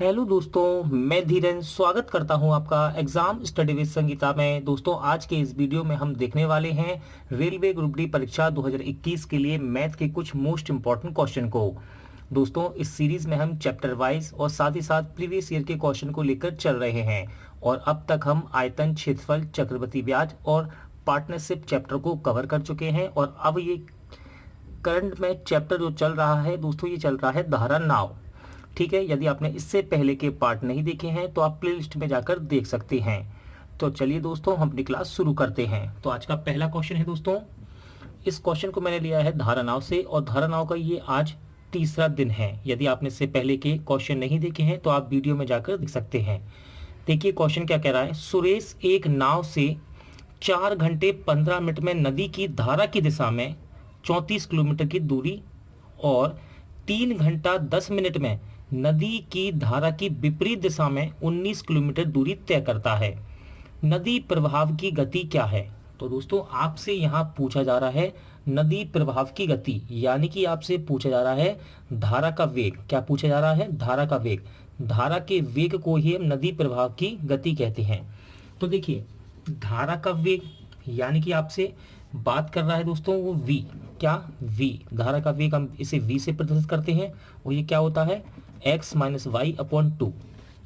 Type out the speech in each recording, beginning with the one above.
Hello दोस्तों, मैं धीरेन स्वागत करता हूं आपका एग्जाम स्टडी विद संगीता में। दोस्तों, आज के इस वीडियो में हम देखने वाले हैं रेलवे ग्रुप डी परीक्षा 2021 के लिए मैथ के कुछ मोस्ट इंपॉर्टेंट क्वेश्चन को। दोस्तों, इस सीरीज में हम चैप्टर वाइज और साथ ही साथ प्रीवियस ईयर के क्वेश्चन को लेकर चल रहे हैं और अब तक हम आयतन, क्षेत्रफल, चक्रवृद्धि ब्याज और पार्टनरशिप चैप्टर को कवर कर चुके हैं। और अब ये करंट में चैप्टर जो चल रहा है दोस्तों, ये चल रहा है धारा नाव। ठीक है, यदि आपने इससे पहले के पार्ट नहीं देखे हैं तो आप प्लेलिस्ट में जाकर देख सकते हैं। तो चलिए दोस्तों, हम अपनी क्लास शुरू करते हैं। तो आज का पहला क्वेश्चन है दोस्तों, इस क्वेश्चन को मैंने लिया है धारानाव से और धारानाव का ये आज तीसरा दिन है। यदि आपने इससे पहले के क्वेश्चन नहीं देखे हैं तो आप वीडियो में जाकर देख सकते हैं। देखिए क्वेश्चन क्या कह रहा है। सुरेश एक नाव से 4 घंटे 15 मिनट में नदी की धारा की दिशा में 34 किलोमीटर की दूरी और 3 घंटा 10 मिनट में नदी की धारा की विपरीत दिशा में 19 किलोमीटर दूरी तय करता है। नदी प्रवाह की गति क्या है? तो दोस्तों, आपसे यहाँ पूछा जा रहा है नदी प्रवाह की गति, यानी कि आपसे पूछा जा रहा है धारा का वेग। क्या पूछा जा रहा है? धारा का वेग। धारा के वेग को ही हम नदी प्रवाह की गति कहते हैं। तो देखिए, धारा का वेग यानी कि आपसे बात कर रहा है दोस्तों वो v। क्या? v। धारा का वेग हम इसे v से प्रदर्शित करते हैं और ये क्या होता है? x minus y upon 2।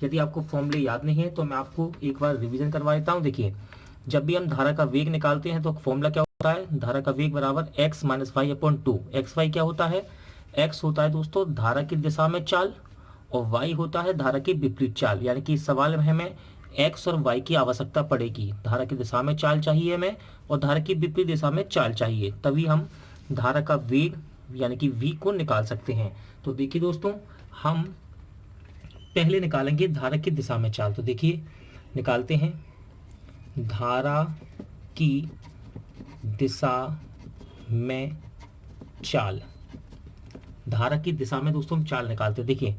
यदि आपको फॉर्मूले याद नहीं है तो मैं आपको एक बार रिवीजन करवा देता हूँ। देखिए, जब भी हम धारा का वेग निकालते हैं तो फॉर्मूला क्या होता है? धारा का वेग बराबर x minus y upon 2। X y क्या होता है? x होता है दोस्तों धारा की दिशा में चाल और y होता है धारा की विपरीत चाल। यानी कि इस सवाल में हमें x और y की आवश्यकता पड़ेगी। धारा की दिशा में चाल चाहिए हमें और धारा की विपरीत दिशा में चाल चाहिए, तभी हम धारा का वेग यानी कि v को निकाल सकते हैं। तो देखिए दोस्तों, हम पहले निकालेंगे धारा की दिशा में चाल। तो देखिए निकालते हैं धारा की दिशा में चाल। धारा की दिशा में दोस्तों हम चाल निकालते हैं। देखिए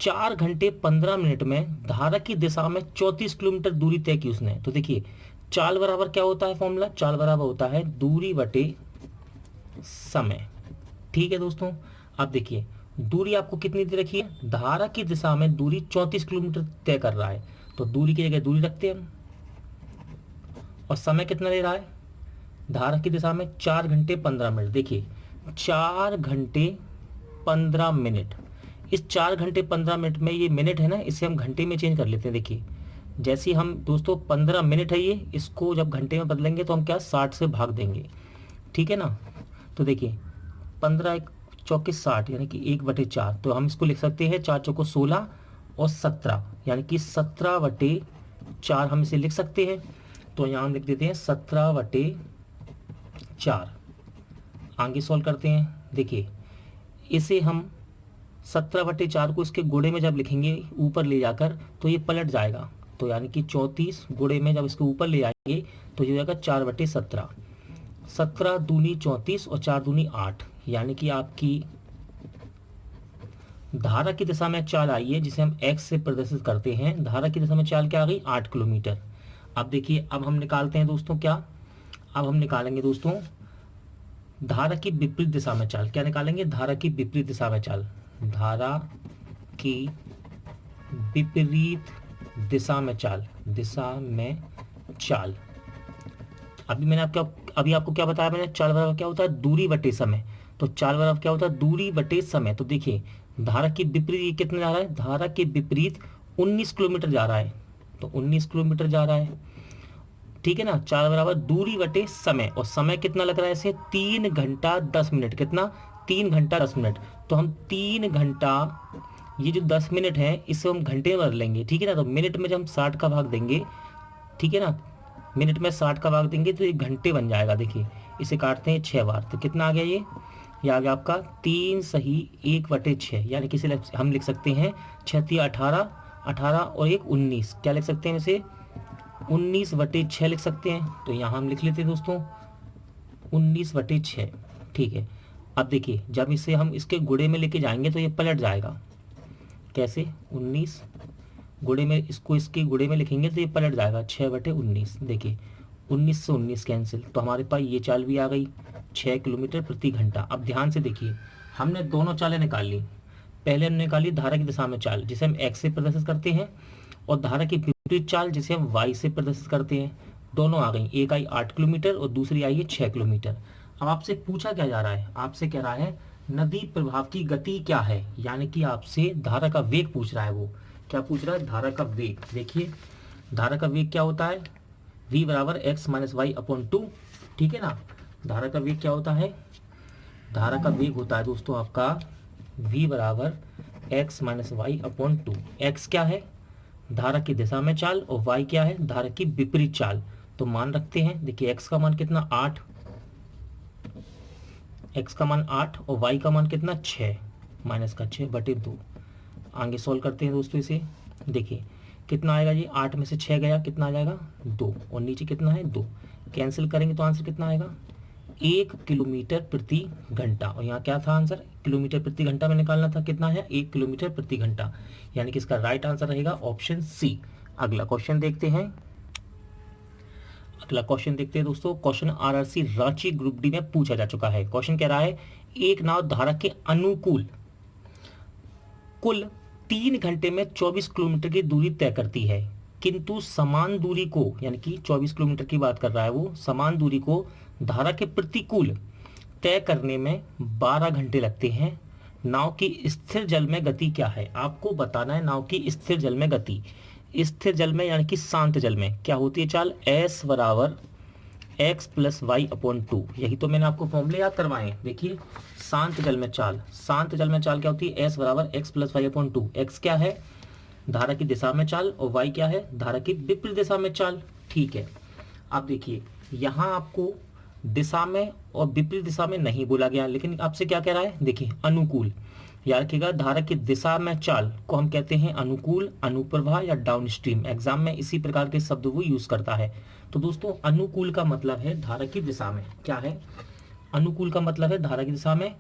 4 घंटे 15 मिनट में धारा की दिशा में 34 किलोमीटर दूरी तय की उसने। तो देखिए चाल बराबर क्या होता है? फॉर्मूला चाल बराबर होता है दूरी बटे समय। ठीक है दोस्तों, अब देखिए दूरी आपको कितनी दे रखी है? धारा की दिशा में दूरी 34 किलोमीटर तय कर रहा है, तो दूरी की जगह दूरी रखते हैं हम। और समय कितना ले रहा है? धारा की दिशा में 4 घंटे 15 मिनट। देखिए 4 घंटे 15 मिनट, इस 4 घंटे 15 मिनट में ये मिनट है ना, इसे हम घंटे में चेंज कर लेते हैं। देखिए जैसे हम दोस्तों 15 मिनट है ये, इसको जब घंटे में बदलेंगे तो हम क्या 60 से भाग देंगे। ठीक है ना? तो देखिए 15 एक चौके 60 यानी कि 1/4। तो हम इसको लिख सकते हैं 4 चौको 16 और 17 यानी कि 17/4 हम इसे लिख सकते हैं। तो यहाँ हम लिख देते हैं 17/4। आगे सॉल्व करते हैं। देखिए इसे हम 17/4 को इसके गुणे में जब लिखेंगे ऊपर ले जाकर तो ये पलट जाएगा। तो यानी कि 34 गुणे में जब इसके ऊपर ले आएंगे तो ये हो जाएगा 4/17। 17 दूनी 34 और 4 दूनी 8, यानी कि आपकी धारा की दिशा में चाल आई है जिसे हम x से प्रदर्शित करते हैं। धारा की दिशा में चाल क्या आ गई? 8 किलोमीटर। अब देखिए, अब हम निकालते हैं दोस्तों क्या? अब हम निकालेंगे दोस्तों धारा की विपरीत दिशा में चाल। क्या निकालेंगे? धारा की विपरीत दिशा में चाल। धारा की विपरीत दिशा में चाल। दिशा में चाल। अभी आपको क्या बताया मैंने? चाल बराबर क्या होता है? दूरी बटे समय। तो चाल बराबर क्या होता है? दूरी बटे समय। तो देखिए धारा की विपरीत कितना जा रहा है? धारा के विपरीत 19 किलोमीटर जा रहा है, तो 19 किलोमीटर जा रहा है। ठीक है ना? चाल बराबर दूरी बटे समय, और समय कितना लग रहा है इसे? 3 घंटा 10 मिनट। कितना? 3 घंटा 10 मिनट। तो हम 3 घंटा, ये जो 10 मिनट है इसे हम घंटे में बदल लेंगे। ठीक है ना? तो मिनट में जब हम 60 का भाग देंगे, ठीक है ना, मिनट में 60 का भाग देंगे तो ये घंटे बन जाएगा। देखिए इसे काटते हैं 6 बार, तो कितना आ गया ये आ गया आपका 3 सही 1/6। यानी कि इसे हम लिख सकते हैं 6 18, 18 और 1 19। क्या लिख सकते हैं इसे? 19/6 लिख सकते हैं। तो यहाँ हम लिख लेते हैं दोस्तों 19/6। ठीक है, अब देखिए जब इसे हम इसके गुणे में लेके जाएंगे तो ये पलट जाएगा। कैसे? 19 गुणे में, इसको इसके गुणे में लिखेंगे तो ये पलट जाएगा 6/19। देखिए 19 से 19 कैंसिल, तो हमारे पास ये चाल भी आ गई 6 किलोमीटर प्रति घंटा। अब ध्यान से देखिए, हमने दोनों चालें निकाल ली। पहले हमने निकाली धारा की दिशा में चाल जिसे हम x से प्रदर्शित करते हैं, और धारा की विपरीत चाल जिसे हम y से प्रदर्शित करते हैं। दोनों आ गई, एक आई 8 किलोमीटर और दूसरी आई है 6 किलोमीटर। अब आपसे पूछा क्या जा रहा है, आपसे कह रहा है नदी प्रवाह की गति क्या है, यानी कि आपसे धारा का वेग पूछ रहा है। वो क्या पूछ रहा है, धारा का वेग। देखिए धारा का वेग क्या होता है, v बराबर एक्स माइनस वाई अपॉन 2, ठीक है ना। धारा का वेग क्या होता है, धारा का वेग होता है दोस्तों आपका v बराबर x minus y upon 2। X क्या है, धारा की दिशा में चाल, और y क्या है, धारा की विपरीत चाल। तो मान रखते हैं, देखिए x का मान कितना 8, x का मान 8 और y का मान कितना 6, माइनस का 6 बटे 2। आगे सॉल्व करते हैं दोस्तों इसे। देखिए कितना आएगा, ये 8 में से 6 गया, कितना आ जाएगा 2, और नीचे कितना है 2, कैंसिल करेंगे तो आंसर कितना आएगा 1 किलोमीटर प्रति घंटा। और यहाँ क्या था आंसर, किलोमीटर प्रति घंटा में निकालना था, कितना है 1 किलोमीटर प्रति घंटा, यानी कि इसका राइट आंसर रहेगा ऑप्शन सी। अगला क्वेश्चन देखते हैं, अगला क्वेश्चन देखते हैं दोस्तों। Question RRC Ranchi group D में पूछा जा चुका है। क्वेश्चन कह रहा है एक नाव धारा के अनुकूल कुल 3 घंटे में 24 किलोमीटर की दूरी तय करती है, किंतु समान दूरी को, यानी कि 24 किलोमीटर की बात कर रहा है वो, समान दूरी को धारा के प्रतिकूल तय करने में 12 घंटे लगते हैं। नाव की स्थिर जल में गति क्या है, आपको बताना है नाव की स्थिर जल में गति। स्थिर जल में यानी कि शांत जल में क्या होती है चाल, s बराबर एक्स प्लस वाई अपॉन 2। यही तो मैंने आपको फॉर्मूले याद करवाए हैं। देखिए शांत जल में चाल, शांत जल में चाल क्या होती है, s बराबर x plus y upon 2। X क्या है, धारा की दिशा में चाल, और y क्या है, धारा की विपरीत दिशा में चाल। ठीक है, अब देखिए यहाँ आपको दिशा में और विपरीत दिशा में नहीं बोला गया, लेकिन आपसे क्या कह रहा है, देखिए अनुकूल, याद रखिएगा धारा की दिशा में चाल को हम कहते हैं अनुकूल, अनुप्रवाह या डाउन स्ट्रीम। एग्जाम में इसी प्रकार के शब्द वो यूज करता है। तो दोस्तों अनुकूल का मतलब है धारा की दिशा में, क्या है, अनुकूल का मतलब है धारा की दिशा में,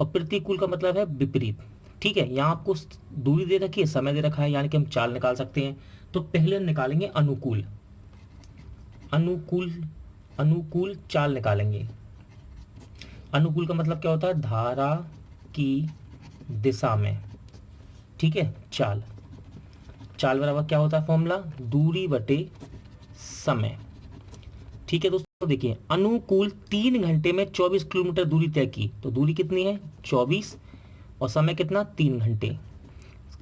और प्रतिकूल का मतलब है विपरीत। ठीक है, यहाँ आपको दूरी दे रखी है, समय दे रखा है, यानी कि हम चाल निकाल सकते हैं। तो पहले हम निकालेंगे अनुकूल, अनुकूल अनुकूल चाल निकालेंगे। अनुकूल का मतलब क्या होता है, धारा की दिशा में, ठीक है, चाल। चाल बराबर क्या होता है फॉर्मूला, दूरी बटे समय। ठीक है दोस्तों, देखिए अनुकूल 3 घंटे में 24 किलोमीटर दूरी तय की, तो दूरी कितनी है 24, और समय कितना 3 घंटे।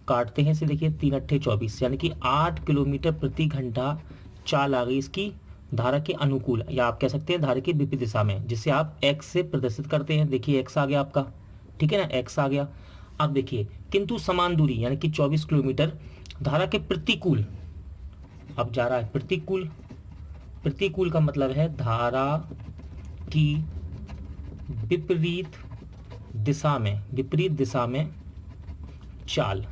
काटते हैं इसे, देखिए 3 अट्ठे 24, यानी कि 8 किलोमीटर प्रति घंटा चाल आ गई इसकी धारा के अनुकूल, या आप कह सकते हैं धारा की विपरीत दिशा में, जिसे आप x से प्रदर्शित करते हैं। देखिए x आ गया आपका, ठीक है ना, x आ गया। अब देखिए किंतु समान दूरी यानी कि 24 किलोमीटर धारा के प्रतिकूल, अब जा रहा है प्रतिकूल। प्रतिकूल का मतलब है धारा की विपरीत दिशा में, विपरीत दिशा में चाल।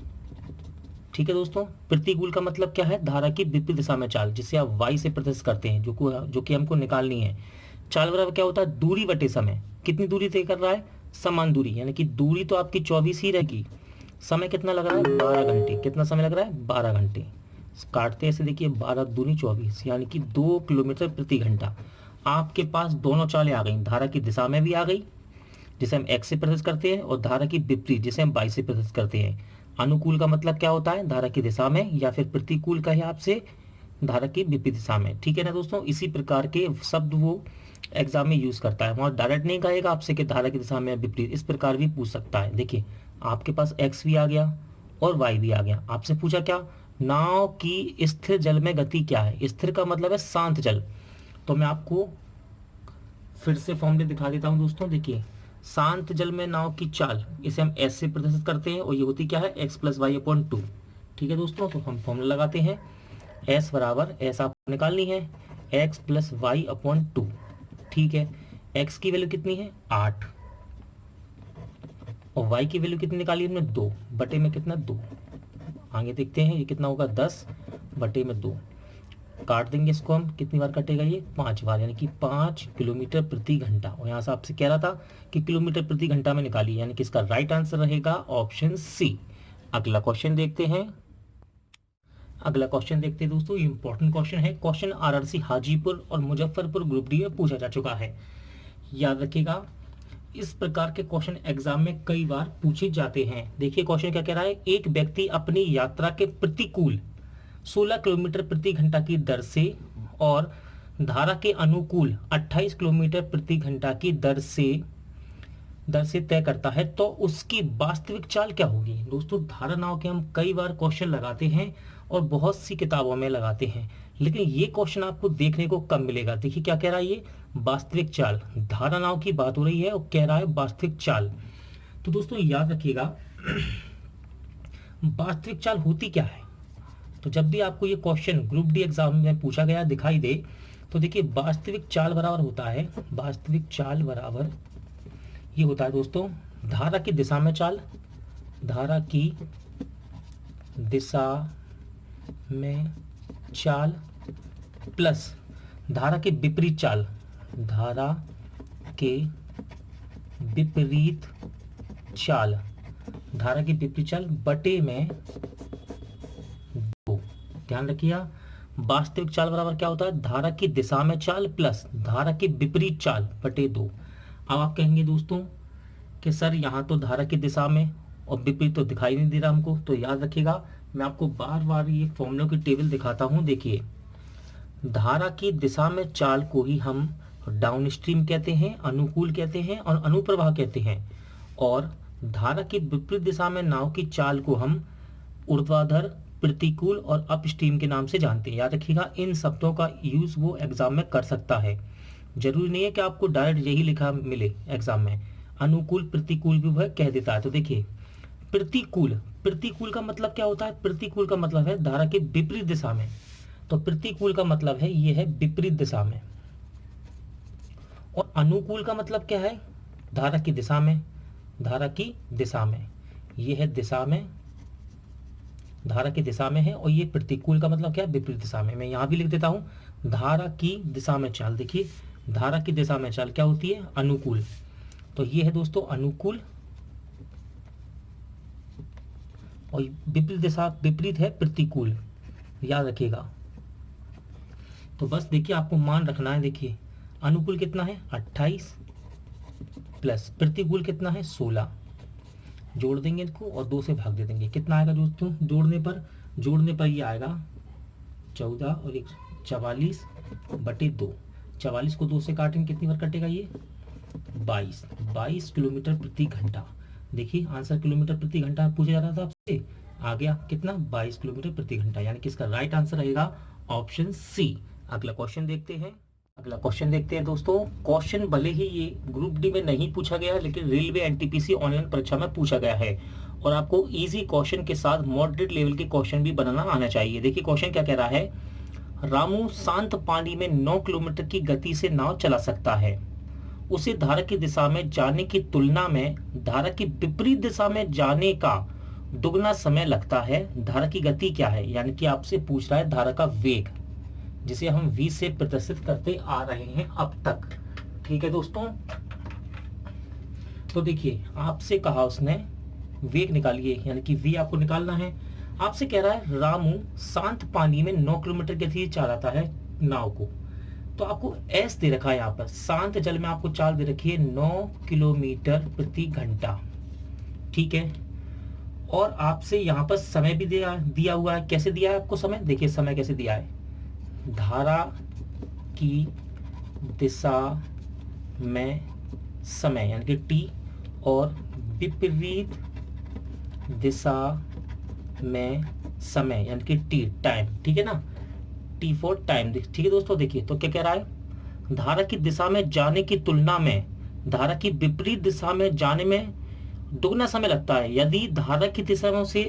ठीक है दोस्तों, प्रतिकूल का मतलब क्या है, धारा की विपरीत दिशा में चाल, जिसे आप y से प्रदर्शित करते हैं, जो कि हमको निकालनी है। चाल बराबर क्या होता है, दूरी बटे समय। कितनी दूरी तय कर रहा है, समान दूरी, यानी कि दूरी तो आपकी 24 ही रहेगी, समय कितना लग रहा है 12 घंटे। कितना समय लग रहा है 12 घंटे। काटते ऐसे, देखिए 12 दूनी 24, यानी कि 2 किलोमीटर प्रति घंटा। आपके पास दोनों चालें आ गई, धारा की दिशा में भी आ गई जिसे हम x से प्रदर्शित करते हैं, और धारा की विपरीत जिसे हम y से प्रदर्शित करते हैं। अनुकूल का मतलब क्या होता है, धारा की दिशा में, या फिर प्रतिकूल का है आपसे धारा की विपरीत दिशा में। ठीक है ना दोस्तों, इसी प्रकार के शब्द वो एग्जाम में यूज करता है। वहाँ डायरेक्ट नहीं कहेगा आपसे कि धारा की दिशा में विपरीत, इस प्रकार भी पूछ सकता है। देखिए आपके पास x भी आ गया और y भी आ गया। आपसे पूछा क्या, नाव की स्थिर जल में गति क्या है। स्थिर का मतलब है शांत जल। तो मैं आपको फिर से फॉर्मूले दिखा देता हूँ दोस्तों। देखिए शांत जल में नाव की चाल, इसे हम s से प्रदर्शित करते हैं, और ये होती क्या है x प्लस वाई अपॉन 2। ठीक है दोस्तों, तो हम फॉर्मूला लगाते हैं, s बराबर, s आपको निकालनी है x प्लस वाई अपॉन 2। ठीक है, x की वैल्यू कितनी है 8, और y की वैल्यू कितनी निकाली हमने 2 बटे में कितना 2। आगे देखते हैं ये कितना होगा 10 बटे में 2। काट देंगे इसको हम, कितनी बार कटेगा ये 5 बार, यानी कि 5 किलोमीटर प्रति घंटा। और यहाँ से आपसे कह रहा था कि किलोमीटर प्रति घंटा में निकाली, यानी कि इसका राइट आंसर रहेगा ऑप्शन सी। अगला क्वेश्चन देखते हैं, अगला क्वेश्चन देखते हैं दोस्तों। इंपॉर्टेंट क्वेश्चन है, क्वेश्चन आरआरसी हाजीपुर और मुजफ्फरपुर ग्रुप डी में पूछा जा चुका है। याद रखिएगा इस प्रकार के क्वेश्चन एग्जाम में कई बार पूछे जाते हैं। देखिए क्वेश्चन क्या कह रहा है, एक व्यक्ति अपनी यात्रा के प्रतिकूल 16 किलोमीटर प्रति घंटा की दर से और धारा के अनुकूल 28 किलोमीटर प्रति घंटा की दर से तय करता है, तो उसकी वास्तविक चाल क्या होगी। दोस्तों धारणाओं के हम कई बार क्वेश्चन लगाते हैं और बहुत सी किताबों में लगाते हैं, लेकिन ये क्वेश्चन आपको देखने को कम मिलेगा। देखिए क्या कह रहा है, ये वास्तविक चाल, धारणाओं की बात हो रही है और कह रहा है वास्तविक चाल। तो दोस्तों याद रखिएगा वास्तविक चाल होती क्या है। तो जब भी आपको ये क्वेश्चन ग्रुप डी एग्जाम में पूछा गया दिखाई दे, तो देखिए वास्तविक चाल बराबर होता है, वास्तविक चाल बराबर ये होता है दोस्तों धारा की दिशा में चाल, धारा की दिशा में चाल प्लस धारा के विपरीत चाल, धारा के विपरीत चाल, धारा की विपरीत चाल बटे में 2। ध्यान रखिएगा वास्तविक चाल बराबर क्या होता है, धारा की दिशा में चाल प्लस धारा की विपरीत चाल बटे 2। अब आप कहेंगे दोस्तों कि सर यहाँ तो धारा की दिशा में और विपरीत तो दिखाई नहीं दे रहा हमको। तो याद रखिएगा मैं आपको बार बार ये फॉर्मूलों की टेबल दिखाता हूँ। देखिए धारा की दिशा में चाल को ही हम डाउन स्ट्रीम कहते हैं, अनुकूल कहते हैं और अनुप्रवाह कहते हैं, और धारा की विपरीत दिशा में नाव की चाल को हम ऊर्ध्वाधर, प्रतिकूल और अपस्ट्रीम के नाम से जानते हैं। याद रखिएगा इन शब्दों का यूज वो एग्जाम में कर सकता है, जरूरी नहीं है कि आपको डायरेक्ट यही लिखा मिले एग्जाम में, अनुकूल प्रतिकूल भी वह कह देता है। तो देखिए प्रतिकूल, प्रतिकूल का मतलब क्या होता है, प्रतिकूल का मतलब है धारा के विपरीत दिशा में, तो प्रतिकूल का मतलब है ये है विपरीत दिशा में, और अनुकूल का मतलब क्या है, धारा की दिशा में, धारा की दिशा में, ये है दिशा में, धारा की दिशा में है, और ये प्रतिकूल का मतलब क्या है, विपरीत दिशा में। मैं यहां भी लिख देता हूं धारा की दिशा में चाल। देखिए धारा की दिशा में चाल क्या होती है, अनुकूल, तो ये है दोस्तों अनुकूल, और विपरीत दिशा विपरीत है प्रतिकूल, याद रखिएगा। तो बस देखिए आपको मान रखना है। देखिए अनुकूल कितना है 28 प्लस प्रतिकूल कितना है 16, जोड़ देंगे इसको और 2 से भाग दे देंगे, कितना आएगा दोस्तों जोड़ने पर ये आएगा 14 और 1 44 बटे 2। 44 को 2 से काटेंगे कितनी बार कटेगा ये 22 किलोमीटर प्रति घंटा। देखिए आंसर किलोमीटर प्रति घंटा पूछा जा रहा था आपसे, आ गया कितना 22 किलोमीटर प्रति घंटा, यानी कि इसका राइट आंसर रहेगा ऑप्शन सी। अगला क्वेश्चन देखते हैं दोस्तों। क्वेश्चन भले ही ये ग्रुप डी में नहीं पूछा गया, लेकिन रेलवे एनटीपीसी ऑनलाइन परीक्षा में पूछा गया है, और आपको इजी क्वेश्चन के साथ मॉडरेट लेवल के क्वेश्चन भी बनाना आना चाहिए। देखिए क्वेश्चन क्या कह रहा है, रामू शांत पानी में 9 किलोमीटर की गति से नाव चला सकता है, उसे धारा की दिशा में जाने की तुलना में धारा की विपरीत दिशा में जाने का दुगना समय लगता है, धारा की गति क्या है, यानी कि आपसे पूछ रहा है धारा का वेग, जिसे हम v से प्रदर्शित करते आ रहे हैं अब तक। ठीक है दोस्तों, तो देखिए आपसे कहा उसने वेग निकालिए, यानी कि v आपको निकालना है। आपसे कह रहा है रामू शांत पानी में 9 किलोमीटर गति से चलाता है नाव को, तो आपको s दे रखा है यहाँ पर, शांत जल में आपको चाल दे रखी है 9 किलोमीटर प्रति घंटा। ठीक है, और आपसे यहाँ पर समय भी दिया हुआ है। कैसे दिया है आपको समय, देखिए समय कैसे दिया है, धारा की दिशा में समय यानी कि t, और विपरीत दिशा में समय यानी कि t टाइम। ठीक है ना, t फॉर टाइम। ठीक है दोस्तों, देखिए तो क्या कह रहा है, धारा की दिशा में जाने की तुलना में धारा की विपरीत दिशा में जाने में दुगना समय लगता है। यदि धारा की दिशा में उसे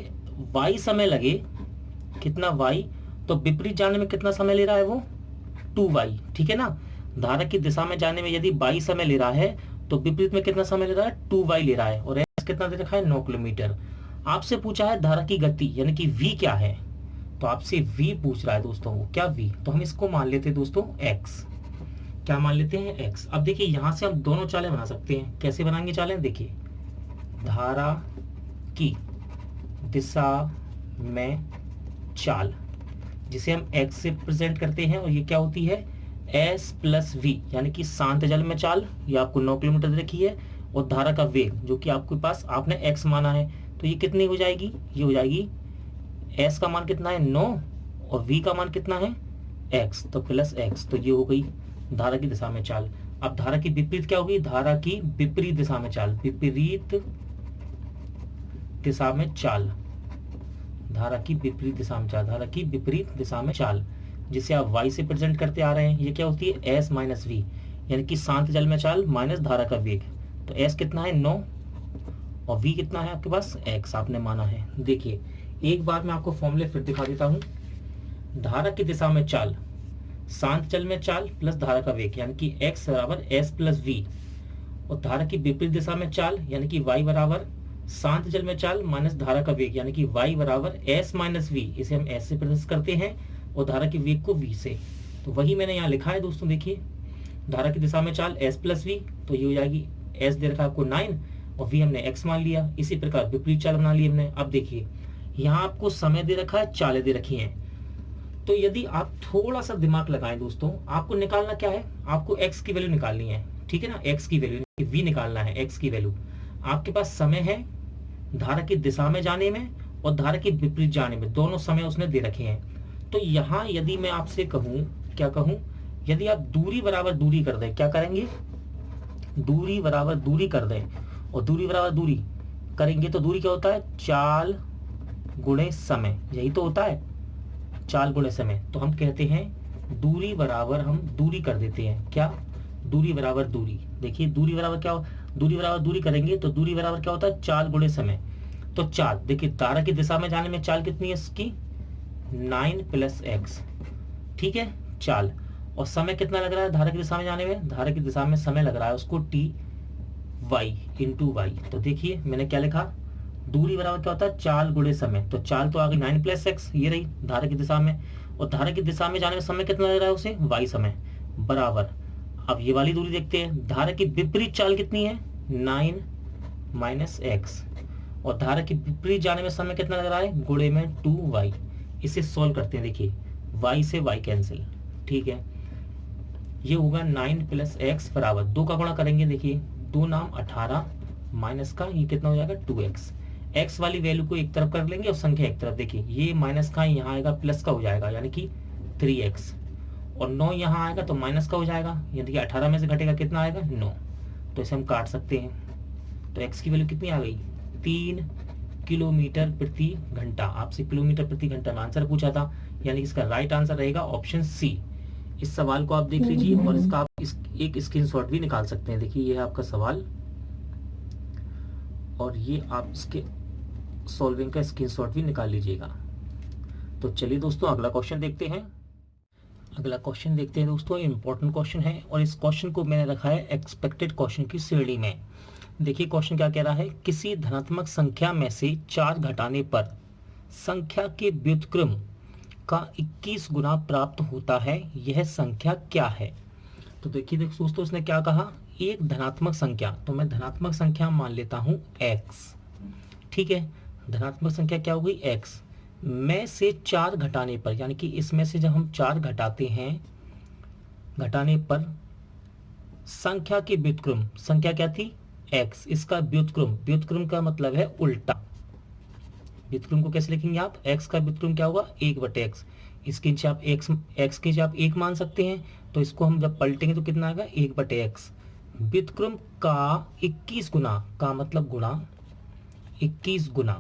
y समय लगे, कितना y, तो विपरीत जाने में कितना समय ले रहा है वो 2y। ठीक है ना, धारा की दिशा में जाने में यदि y समय ले रहा है तो विपरीत में कितना समय ले रहा है 2y ले रहा है, और s कितना दे रखा है 9 किलोमीटर। आपसे पूछा है धारा की गति यानी कि v क्या है, तो आपसे v पूछ रहा है दोस्तों, वो क्या v, तो हम इसको मान लेते हैं दोस्तों x। क्या मान लेते हैं x। अब देखिए यहां से हम दोनों चालें बना सकते हैं। कैसे बनाएंगे चालें, देखिए धारा की दिशा में चाल, जिसे हम x से प्रेजेंट करते हैं, और ये क्या होती है s प्लस v, यानी कि शांत जल में चाल, ये आपको 9 किलोमीटर दे रखी है, और धारा का वेग जो कि आपके पास आपने x माना है, तो ये कितनी हो जाएगी, ये हो जाएगी s का मान कितना है 9 और v का मान कितना है x, तो प्लस x। तो ये हो गई धारा की दिशा में चाल। अब धारा की विपरीत क्या होगी, धारा की विपरीत दिशा में चाल, विपरीत दिशा में चाल, धारा की विपरीत दिशा में चाल, धारा की विपरीत दिशा में चाल, जिसे आप y से प्रेजेंट करते आ रहे हैं। ये क्या होती है s माइनस वी, यानी कि शांत जल में चाल माइनस धारा का वेग। तो s कितना है 9 और v कितना है आपके पास x आपने माना है। देखिए एक बार मैं आपको फॉर्मूले फिर दिखा देता हूं। धारा की दिशा में चाल, शांत जल में चाल प्लस धारा का वेग, यानी कि x बराबर s प्लस वी, और धारा की विपरीत दिशा में चाल यानी कि y बराबर शांत जल में चाल माइनस धारा का वेग, यानी कि y बराबर s माइनस वी। इसे हम s से प्रदर्शित करते हैं और धारा के वेग को v से। तो वही मैंने यहाँ लिखा है दोस्तों। देखिए धारा की दिशा में चाल s प्लस वी, तो ये हो जाएगी s दे रखा है आपको 9 और v हमने x मान लिया। इसी प्रकार विपरीत चाल बना ली हमने। अब देखिए यहाँ आपको समय दे रखा है, चालें दे रखी हैं। तो यदि आप थोड़ा सा दिमाग लगाएं दोस्तों, आपको निकालना क्या है, आपको x की वैल्यू निकालनी है, ठीक है ना, x की वैल्यू, v निकालना है, x की वैल्यू। आपके पास समय है धारा की दिशा में जाने में और धारा की विपरीत जाने में, दोनों समय उसने दे रखे हैं। तो यहाँ यदि मैं आपसे कहूँ, क्या कहूँ, यदि आप दूरी बराबर दूरी कर दें, क्या करेंगे, दूरी बराबर दूरी कर दें, और दूरी बराबर दूरी करेंगे तो दूरी क्या होता है, चाल गुणे समय, यही तो होता है, चाल गुणे समय। तो हम कहते हैं दूरी बराबर हम दूरी कर देते हैं, क्या, दूरी बराबर दूरी। देखिए दूरी बराबर क्या, दूरी बराबर दूरी करेंगे तो दूरी बराबर क्या होता है, चाल गुणे समय। तो चाल, देखिए धारा की दिशा में जाने में चाल कितनी है इसकी 9 प्लस x, ठीक है चाल, और समय कितना लग रहा है धारा की दिशा में जाने में, धारा की दिशा में समय लग रहा है उसको t y इंटू वाई। तो देखिए मैंने क्या लिखा, दूरी बराबर क्या होता है, चाल गुणे समय। तो चाल तो आ गई 9 प्लस x, ये रही धारा की दिशा में, और धारा की दिशा में जाने में समय कितना लग रहा है उसे y समय, बराबर। अब ये वाली दूरी देखते हैं, धारा की विपरीत चाल कितनी है 9 माइनस एक्स, और धारा की विपरीत जाने में समय कितना लग रहा है गुणे में 2y। इसे सॉल्व करते हैं, देखिए y से y कैंसिल, ठीक है, ये होगा 9 प्लस एक्स बराबर 2 का गुणा करेंगे, देखिए 2 नाम 18 माइनस का ये कितना हो जाएगा 2x। x वाली वैल्यू को एक तरफ कर लेंगे और संख्या एक तरफ, देखिए ये माइनस का यहाँ आएगा प्लस का हो जाएगा, यानी कि 3x, और 9 यहाँ आएगा तो माइनस का हो जाएगा, यानी कि 18 में से घटेगा कितना आएगा 9। तो इसे हम काट सकते हैं। तो x की वैल्यू कितनी आ गई 3 किलोमीटर प्रति घंटा। आपसे किलोमीटर प्रति घंटा में आंसर पूछा था, यानी इसका राइट आंसर रहेगा ऑप्शन सी। इस सवाल को आप देख लीजिए और इसका आप एक स्क्रीनशॉट भी निकाल सकते हैं। देखिए ये है आपका सवाल और ये आप इसके सॉल्विंग का स्क्रीनशॉट भी निकाल लीजिएगा। तो चलिए दोस्तों अगला क्वेश्चन देखते हैं। अगला क्वेश्चन देखते हैं दोस्तों, इंपॉर्टेंट क्वेश्चन है और इस क्वेश्चन को मैंने रखा है एक्सपेक्टेड क्वेश्चन की श्रेणी में। देखिए क्वेश्चन क्या कह रहा है, किसी धनात्मक संख्या में से 4 घटाने पर संख्या के व्युत्क्रम का 21 गुना प्राप्त होता है, यह संख्या क्या है। तो देखिए दोस्तों उसने क्या कहा, एक धनात्मक संख्या, तो मैं धनात्मक संख्या मान लेता हूं x, ठीक है, धनात्मक संख्या क्या हो गई x, में से 4 घटाने पर, यानी कि इसमें से जब हम 4 घटाते हैं, घटाने पर संख्या के व्युत्क्रम, संख्या क्या थी x, इसका व्युत्क्रम, व्युत्क्रम का मतलब है उल्टा। व्युत्क्रम को कैसे लिखेंगे आप, x का व्युत्क्रम क्या होगा 1/x, इसके नीचे आप x के नीचे आप 1 मान सकते हैं, तो इसको हम जब पलटेंगे तो कितना आएगा 1/x। व्युत्क्रम का 21 गुना, का मतलब गुणा, 21 गुना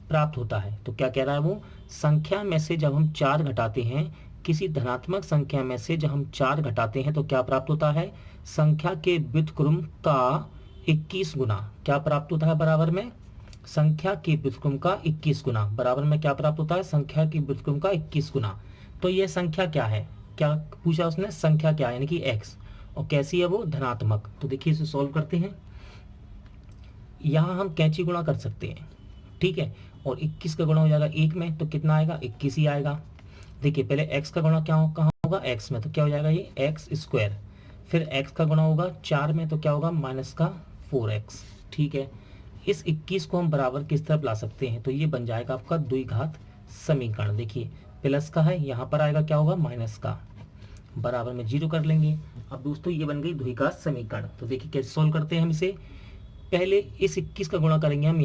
प्राप्त होता है। तो क्या कह रहा है वो, संख्या में से जब हम 4 घटाते हैं, किसी धनात्मक संख्या में से जब हम 4 घटाते हैं तो क्या प्राप्त होता है, संख्या के व्युत्क्रम का 21 गुना क्या प्राप्त होता है, बराबर में संख्या के व्युत्क्रम का 21 गुना, बराबर में क्या प्राप्त होता है, संख्या के व्युत्क्रम का 21 गुना। तो ये संख्या क्या है, क्या पूछा उसने, संख्या क्या है, यानी कि x, और कैसी है वो धनात्मक। तो देखिए इसे सॉल्व करते हैं। यहाँ हम कैंची गुणा कर सकते हैं, ठीक है, और 21 का गुणा हो जाएगा 1 में तो कितना आएगा 21 ही आएगा। देखिए पहले x का गुणा क्या कहाँ होगा x में, तो क्या हो जाएगा ये x स्क्वायर, फिर x का गुणा होगा 4 में तो क्या होगा माइनस का 4x, ठीक है। इस 21 को हम बराबर किस तरफ ला सकते हैं, तो ये बन जाएगा आपका द्विघात समीकरण। देखिए प्लस का है, यहाँ पर आएगा क्या होगा माइनस का, बराबर में 0 कर लेंगे। अब दोस्तों ये बन गई द्विघात समीकरण। तो देखिए कैसे सोल्व करते हैं हम इसे, पहले इस 21 का गुणा करेंगे हम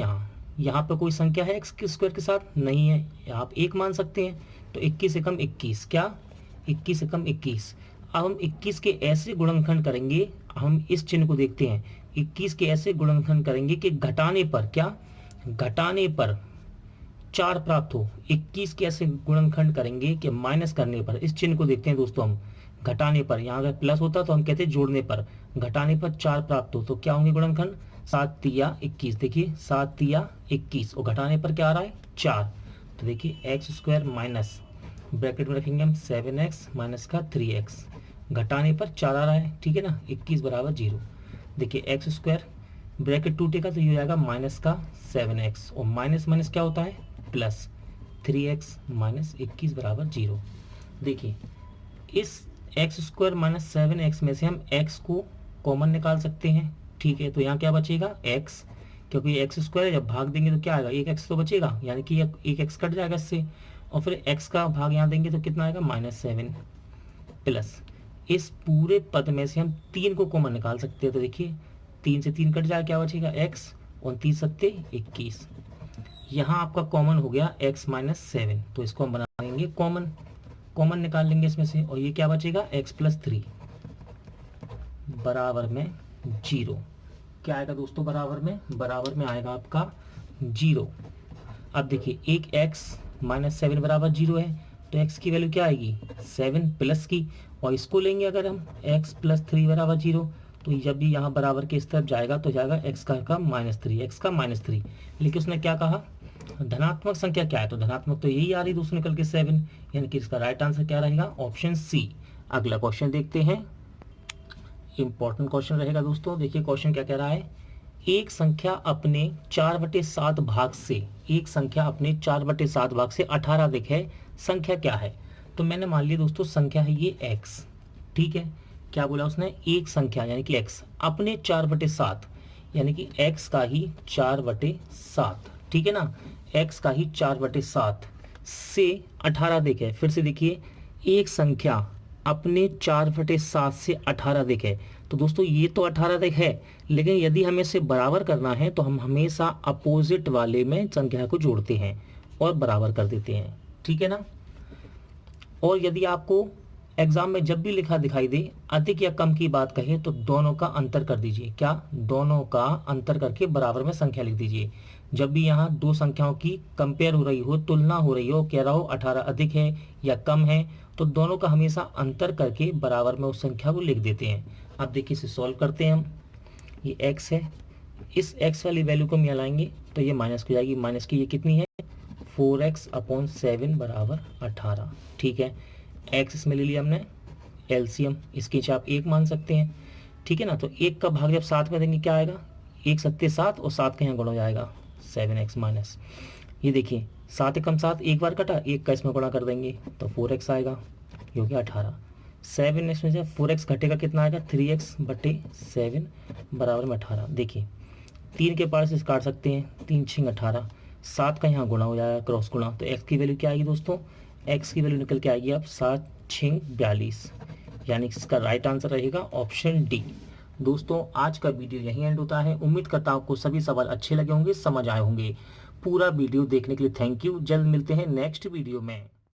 यहाँ पे कोई संख्या है एक्स के स्क्वायर के साथ नहीं है, आप 1 मान सकते हैं। तो 21 से कम 21, क्या 21 से कम 21। अब हम 21 के ऐसे गुणनखंड करेंगे, हम इस चिन्ह को देखते हैं, 21 के ऐसे गुणनखंड करेंगे कि घटाने पर, क्या घटाने पर 4 प्राप्त हो। 21 के ऐसे गुणनखंड करेंगे कि माइनस करने पर, इस चिन्ह को देखते हैं दोस्तों हम, घटाने पर, यहाँ अगर प्लस होता तो हम कहते हैं जोड़ने पर, घटाने पर 4 प्राप्त हो तो क्या होंगे गुणनखंड, 7 तिया 21। देखिए 7 तिया 21 और घटाने पर क्या आ रहा है 4। तो देखिए एक्स स्क्वायर माइनस ब्रैकेट में रखेंगे हम 7x माइनस का 3x, घटाने पर 4 आ रहा है, ठीक है ना, 21 बराबर 0। देखिए एक्स स्क्वायर ब्रैकेट टूटेगा तो ये हो जाएगा माइनस का 7x और माइनस माइनस क्या होता है प्लस, 3x माइनस 21 बराबर 0। देखिए इस एक्स स्क्वायर माइनस 7x में से हम x को कॉमन निकाल सकते हैं, ठीक है। तो यहाँ क्या बचेगा x, क्योंकि एक्स स्क्वायर जब भाग देंगे तो क्या आएगा, एक एक्स तो बचेगा, यानी कि एक एक्स कट जाएगा इससे, और फिर x का भाग यहाँ देंगे तो कितना आएगा -7 प्लस, इस पूरे पद में से हम 3 को कॉमन निकाल सकते हैं। तो देखिए 3 से 3 कट जाएगा, क्या बचेगा x, 29 सत्ते 21। यहाँ आपका कॉमन हो गया x -7, तो इसको हम बना लेंगे कॉमन, कॉमन निकाल लेंगे इसमें से, और ये क्या बचेगा x + 3 बराबर में 0। क्या आएगा दोस्तों बराबर में आएगा आपका 0। अब देखिए एक x -7 बराबर 0 है, तो x की वैल्यू क्या आएगी 7 प्लस की, और इसको लेंगे अगर हम x + 3 बराबर 0, तो जब भी यहाँ बराबर के इस तरफ जाएगा तो जाएगा x का -3, x का -3। लेकिन उसने क्या कहा, धनात्मक संख्या क्या है, तो धनात्मक तो यही आ रही दोस्तों निकल के 7, यानी कि इसका राइट आंसर क्या रहेगा ऑप्शन सी। अगला क्वेश्चन देखते हैं, इंपॉर्टेंट क्वेश्चन रहेगा दोस्तों। देखिए क्वेश्चन क्या कह रहा है, एक संख्या अपने 4/7 भाग से, एक संख्या अपने 4/7 भाग से 18 अधिक है, संख्या क्या है। तो मैंने मान लिया दोस्तों संख्या है ये x, ठीक है। क्या बोला उसने, एक संख्या यानी कि x अपने 4/7, यानी कि x का ही 4/7, ठीक है ना, x का ही 4/7 से 18 अधिक है। फिर से देखिए एक संख्या अपने 4/7 से 18 अधिक है, तो दोस्तों ये तो 18 अधिक है, लेकिन यदि हमें इसे बराबर करना है तो हम हमेशा अपोजिट वाले में संख्या को जोड़ते हैं और बराबर कर देते हैं, ठीक है ना। और यदि आपको एग्जाम में जब भी लिखा दिखाई दे अधिक या कम की बात कहें तो दोनों का अंतर कर दीजिए, क्या दोनों का अंतर करके बराबर में संख्या लिख दीजिए। जब भी यहाँ दो संख्याओं की कंपेयर हो रही हो, तुलना हो रही हो, कह रहा हो 18 अधिक है या कम है, तो दोनों का हमेशा अंतर करके बराबर में उस संख्या को लिख देते हैं। अब देखिए इसे सॉल्व करते हैं हम, ये x है, इस x वाली वैल्यू को हम यहाँ लाएंगे तो ये माइनस हो जाएगी, माइनस की ये कितनी है 4x/7 बराबर 18, ठीक है। x इसमें ले लिया हमने एलसीएम, इसके आप 1 मान सकते हैं, ठीक है ना। तो 1 का भाग जब 7 में देंगे क्या आएगा, 1 सत्ते 7 और 7 का यहाँ गुणा हो जाएगा 7x माइनस, ये देखिए 7 एकम 7 एक बार कटा, 1 का इसमें गुणा कर देंगे तो 4x आएगा, ये हो गया 18। 7x में से 4x घटेगा कितना आएगा 3x/7 बराबर में 18। देखिए 3 के पास इसे काट सकते हैं, 3 6 18, 7 का यहाँ गुणा हो जाएगा क्रॉस गुणा, तो x की वैल्यू क्या आएगी दोस्तों, x की वैल्यू निकल के आएगी अब 7 6 42, यानी कि इसका राइट आंसर रहेगा ऑप्शन डी। दोस्तों आज का वीडियो यहीं एंड होता है, उम्मीद करता हूँ आपको सभी सवाल अच्छे लगे होंगे, समझ आए होंगे। पूरा वीडियो देखने के लिए थैंक यू, जल्द मिलते हैं नेक्स्ट वीडियो में।